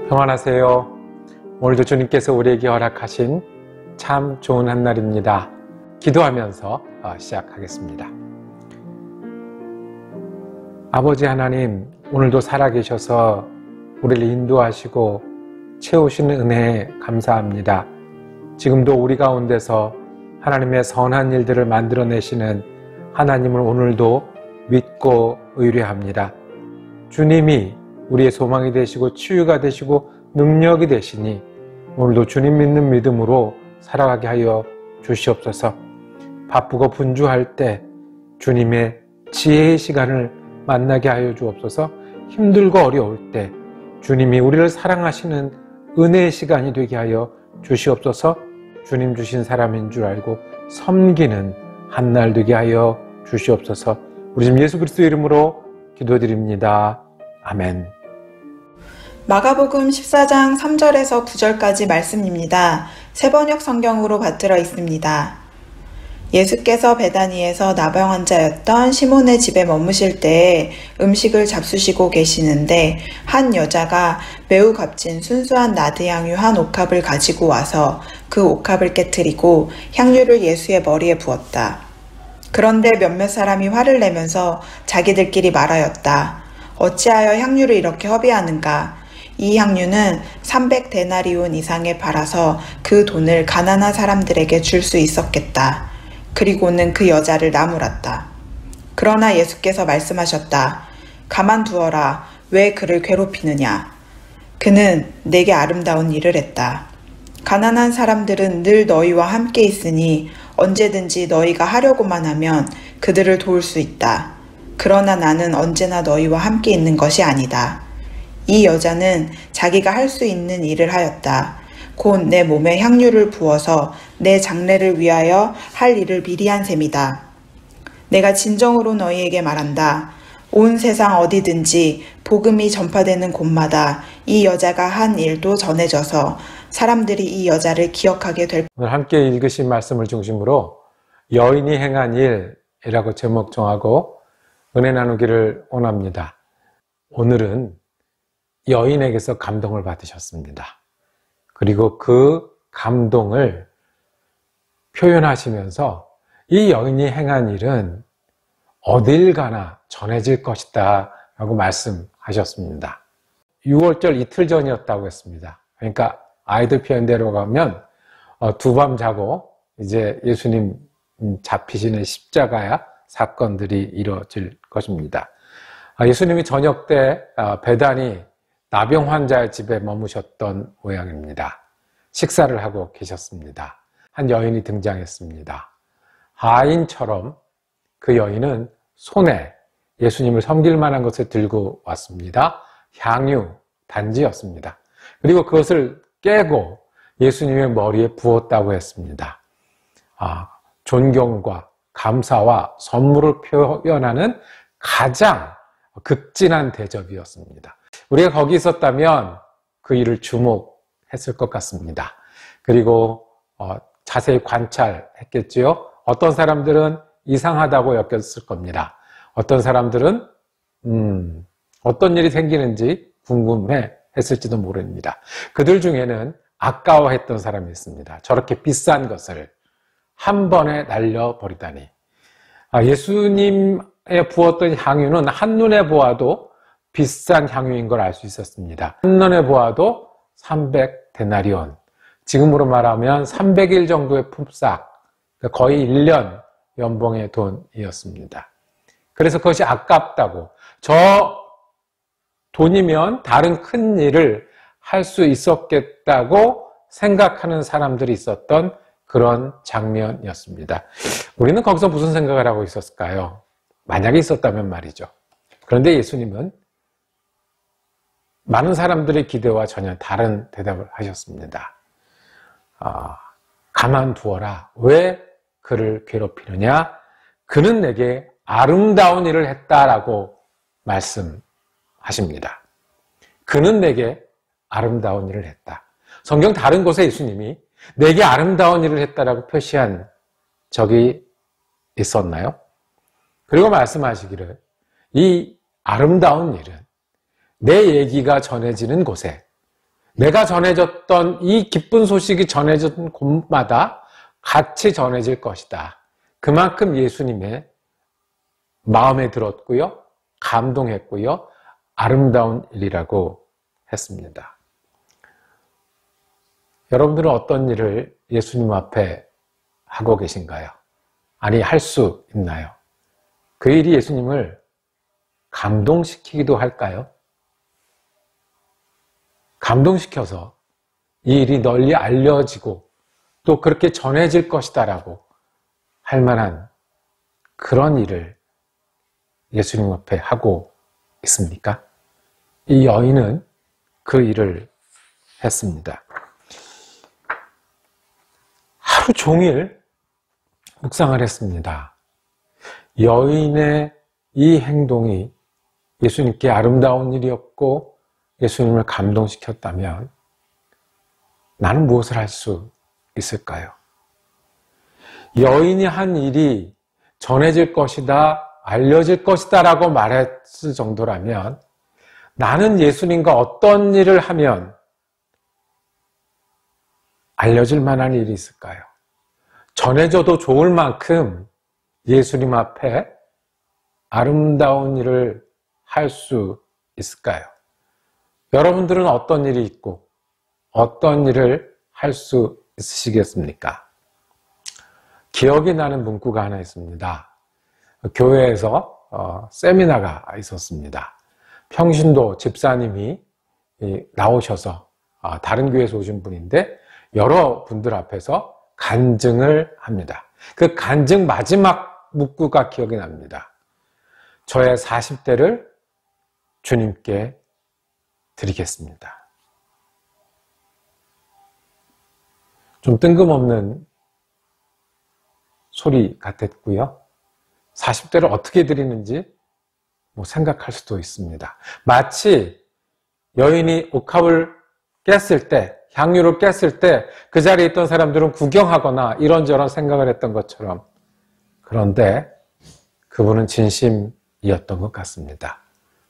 평안하세요. 오늘도 주님께서 우리에게 허락하신 참 좋은 한날입니다. 기도하면서 시작하겠습니다. 아버지 하나님, 오늘도 살아계셔서 우리를 인도하시고 채우시는 은혜에 감사합니다. 지금도 우리 가운데서 하나님의 선한 일들을 만들어내시는 하나님을 오늘도 믿고 의뢰합니다. 주님이 우리의 소망이 되시고 치유가 되시고 능력이 되시니 오늘도 주님 믿는 믿음으로 살아가게 하여 주시옵소서. 바쁘고 분주할 때 주님의 지혜의 시간을 만나게 하여 주옵소서. 힘들고 어려울 때 주님이 우리를 사랑하시는 은혜의 시간이 되게 하여 주시옵소서. 주님 주신 사람인 줄 알고 섬기는 한날 되게 하여 주시옵소서. 우리 주님 예수 그리스도 이름으로 기도드립니다. 아멘. 마가복음 14장 3절에서 9절까지 말씀입니다. 새번역 성경으로 받들어 있습니다. 예수께서 베다니에서 나병 환자였던 시몬의 집에 머무실 때에 음식을 잡수시고 계시는데 한 여자가 매우 값진 순수한 나드향유 한 옥합을 가지고 와서 그 옥합을 깨트리고 향유를 예수의 머리에 부었다. 그런데 몇몇 사람이 화를 내면서 자기들끼리 말하였다. 어찌하여 향유를 이렇게 허비하는가? 이 향유는 300데나리온 이상에 팔아서 그 돈을 가난한 사람들에게 줄 수 있었겠다. 그리고는 그 여자를 나무랐다. 그러나 예수께서 말씀하셨다. 가만두어라. 왜 그를 괴롭히느냐? 그는 내게 아름다운 일을 했다. 가난한 사람들은 늘 너희와 함께 있으니 언제든지 너희가 하려고만 하면 그들을 도울 수 있다. 그러나 나는 언제나 너희와 함께 있는 것이 아니다. 이 여자는 자기가 할 수 있는 일을 하였다. 곧 내 몸에 향유를 부어서 내 장례를 위하여 할 일을 미리 한 셈이다. 내가 진정으로 너희에게 말한다. 온 세상 어디든지 복음이 전파되는 곳마다 이 여자가 한 일도 전해져서 사람들이 이 여자를 기억하게 될. 오늘 함께 읽으신 말씀을 중심으로 여인이 행한 일이라고 제목 정하고 은혜 나누기를 원합니다. 오늘은 여인에게서 감동을 받으셨습니다. 그리고 그 감동을 표현하시면서 이 여인이 행한 일은 어딜 가나 전해질 것이다 라고 말씀하셨습니다. 6월절 이틀 전이었다고 했습니다. 그러니까 아이들 표현대로 가면 두 밤 자고 이제 예수님 잡히시는 십자가야 사건들이 이루어질 것입니다. 예수님이 저녁 때 베다니 나병 환자의 집에 머무셨던 모양입니다. 식사를 하고 계셨습니다. 한 여인이 등장했습니다. 하인처럼 그 여인은 손에 예수님을 섬길 만한 것을 들고 왔습니다. 향유 단지였습니다. 그리고 그것을 깨고 예수님의 머리에 부었다고 했습니다. 존경과 감사와 선물을 표현하는 가장 극진한 대접이었습니다. 우리가 거기 있었다면 그 일을 주목했을 것 같습니다. 그리고 자세히 관찰했겠지요. 어떤 사람들은 이상하다고 여겼을 겁니다. 어떤 사람들은 어떤 일이 생기는지 궁금해 했을지도 모릅니다. 그들 중에는 아까워했던 사람이 있습니다. 저렇게 비싼 것을 한 번에 날려버리다니. 예수님에 부었던 향유는 한눈에 보아도 비싼 향유인 걸 알 수 있었습니다. 한눈에 보아도 300데나리온, 지금으로 말하면 300일 정도의 품삯, 거의 1년 연봉의 돈이었습니다. 그래서 그것이 아깝다고, 저 돈이면 다른 큰 일을 할 수 있었겠다고 생각하는 사람들이 있었던 그런 장면이었습니다. 우리는 거기서 무슨 생각을 하고 있었을까요? 만약에 있었다면 말이죠. 그런데 예수님은 많은 사람들의 기대와 전혀 다른 대답을 하셨습니다. 가만두어라. 왜 그를 괴롭히느냐? 그는 내게 아름다운 일을 했다라고 말씀하십니다. 그는 내게 아름다운 일을 했다. 성경 다른 곳에 예수님이 내게 아름다운 일을 했다라고 표시한 적이 있었나요? 그리고 말씀하시기를 이 아름다운 일은 내 얘기가 전해지는 곳에 내가 전해졌던 이 기쁜 소식이 전해졌던 곳마다 같이 전해질 것이다. 그만큼 예수님의 마음에 들었고요. 감동했고요. 아름다운 일이라고 했습니다. 여러분들은 어떤 일을 예수님 앞에 하고 계신가요? 아니, 할 수 있나요? 그 일이 예수님을 감동시키기도 할까요? 감동시켜서 이 일이 널리 알려지고 또 그렇게 전해질 것이다라고 할 만한 그런 일을 예수님 앞에 하고 있습니까? 이 여인은 그 일을 했습니다. 하루 종일 묵상을 했습니다. 여인의 이 행동이 예수님께 아름다운 일이었고 예수님을 감동시켰다면 나는 무엇을 할 수 있을까요? 여인이 한 일이 전해질 것이다, 알려질 것이다 라고 말했을 정도라면 나는 예수님과 어떤 일을 하면 알려질 만한 일이 있을까요? 전해져도 좋을 만큼 예수님 앞에 아름다운 일을 할 수 있을까요? 여러분들은 어떤 일이 있고 어떤 일을 할 수 있으시겠습니까? 기억이 나는 문구가 하나 있습니다. 교회에서 세미나가 있었습니다. 평신도 집사님이 나오셔서 다른 교회에서 오신 분인데 여러 분들 앞에서 간증을 합니다. 그 간증 마지막 문구가 기억이 납니다. 저의 40대를 주님께 드리겠습니다. 좀 뜬금없는 소리 같았고요. 40대를 어떻게 드리는지 생각할 수도 있습니다. 마치 여인이 옥합을 깼을 때, 향유를 깼을 때 그 자리에 있던 사람들은 구경하거나 이런저런 생각을 했던 것처럼, 그런데 그분은 진심이었던 것 같습니다.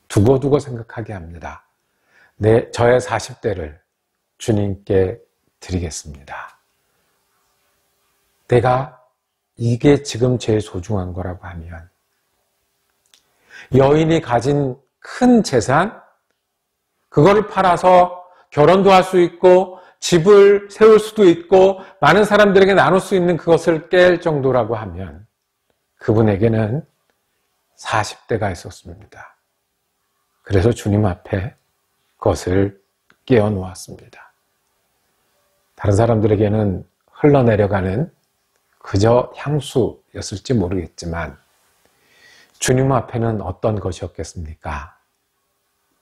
두고두고 생각하게 합니다. 저의 40대를 주님께 드리겠습니다. 내가 이게 지금 제일 소중한 거라고 하면, 여인이 가진 큰 재산, 그거를 팔아서 결혼도 할 수 있고 집을 세울 수도 있고 많은 사람들에게 나눌 수 있는 그것을 깰 정도라고 하면 그분에게는 40대가 있었습니다. 그래서 주님 앞에 그것을 깨어 놓았습니다. 다른 사람들에게는 흘러내려가는 그저 향수였을지 모르겠지만 주님 앞에는 어떤 것이었겠습니까?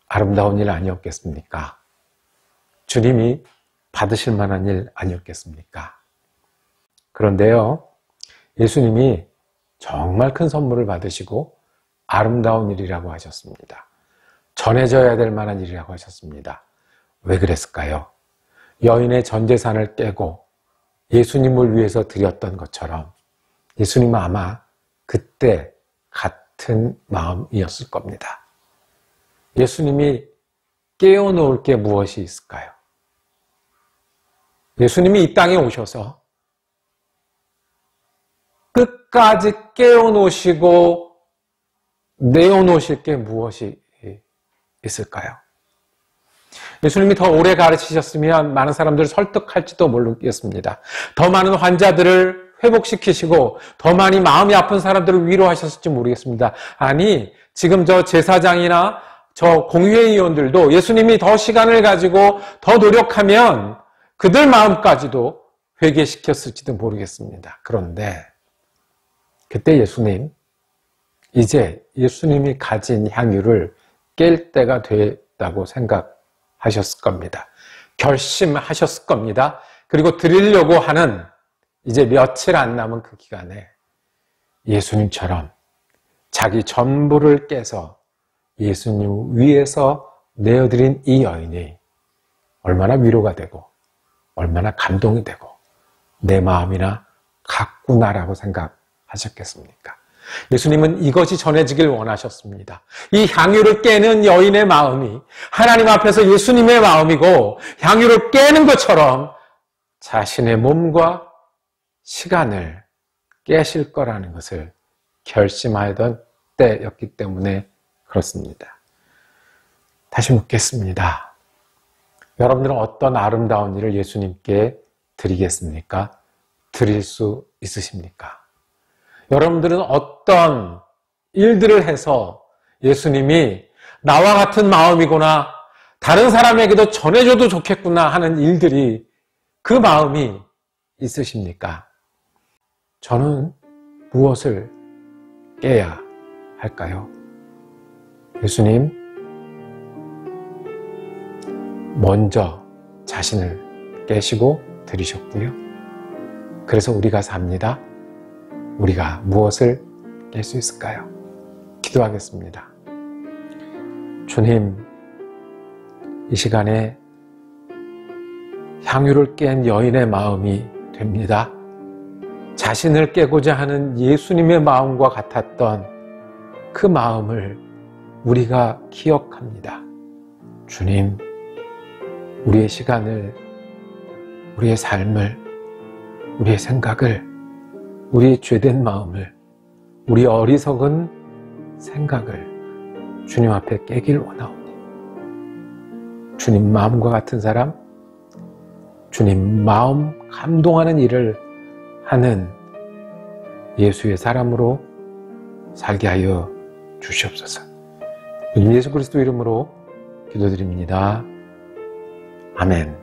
아름다운 일 아니었겠습니까? 주님이 받으실 만한 일 아니었겠습니까? 그런데요, 예수님이 정말 큰 선물을 받으시고 아름다운 일이라고 하셨습니다. 전해져야 될 만한 일이라고 하셨습니다. 왜 그랬을까요? 여인의 전 재산을 깨고 예수님을 위해서 드렸던 것처럼 예수님은 아마 그때 같은 마음이었을 겁니다. 예수님이 깨어놓을 게 무엇이 있을까요? 예수님이 이 땅에 오셔서 끝까지 깨어놓으시고 내어놓으실 게 무엇이 있을까요? 예수님이 더 오래 가르치셨으면 많은 사람들을 설득할지도 모르겠습니다. 더 많은 환자들을 회복시키시고 더 많이 마음이 아픈 사람들을 위로하셨을지 모르겠습니다. 아니, 지금 저 제사장이나 저 공회의원들도 예수님이 더 시간을 가지고 더 노력하면 그들 마음까지도 회개시켰을지도 모르겠습니다. 그런데 그때 예수님, 이제 예수님이 가진 향유를 깰 때가 됐다고 생각하셨을 겁니다. 결심하셨을 겁니다. 그리고 드리려고 하는 이제 며칠 안 남은 그 기간에 예수님처럼 자기 전부를 깨서 예수님 위해서 내어드린 이 여인이 얼마나 위로가 되고 얼마나 감동이 되고 내 마음이나 같구나라고 생각하셨겠습니까? 예수님은 이것이 전해지길 원하셨습니다. 이 향유를 깨는 여인의 마음이 하나님 앞에서 예수님의 마음이고 향유를 깨는 것처럼 자신의 몸과 시간을 깨실 거라는 것을 결심하던 때였기 때문에 그렇습니다. 다시 묻겠습니다. 여러분들은 어떤 아름다운 일을 예수님께 드리겠습니까? 드릴 수 있으십니까? 여러분들은 어떤 일들을 해서 예수님이 나와 같은 마음이구나, 다른 사람에게도 전해줘도 좋겠구나 하는 일들이 그 마음이 있으십니까? 저는 무엇을 깨야 할까요? 예수님, 먼저 자신을 깨시고 드리셨고요. 그래서 우리가 삽니다. 우리가 무엇을 깰 수 있을까요? 기도하겠습니다. 주님, 이 시간에 향유를 깬 여인의 마음이 됩니다. 자신을 깨고자 하는 예수님의 마음과 같았던 그 마음을 우리가 기억합니다. 주님, 우리의 시간을, 우리의 삶을, 우리의 생각을, 우리의 죄된 마음을, 우리 어리석은 생각을 주님 앞에 깨길 원하오니 주님 마음과 같은 사람, 주님 마음 감동하는 일을 하는 예수의 사람으로 살게 하여 주시옵소서. 예수 그리스도 이름으로 기도드립니다. 아멘.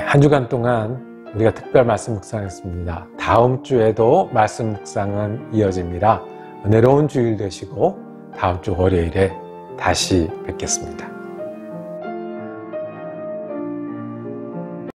한 주간 동안 우리가 특별 말씀 묵상했습니다. 다음 주에도 말씀 묵상은 이어집니다. 은혜로운 주일 되시고 다음 주 월요일에 다시 뵙겠습니다.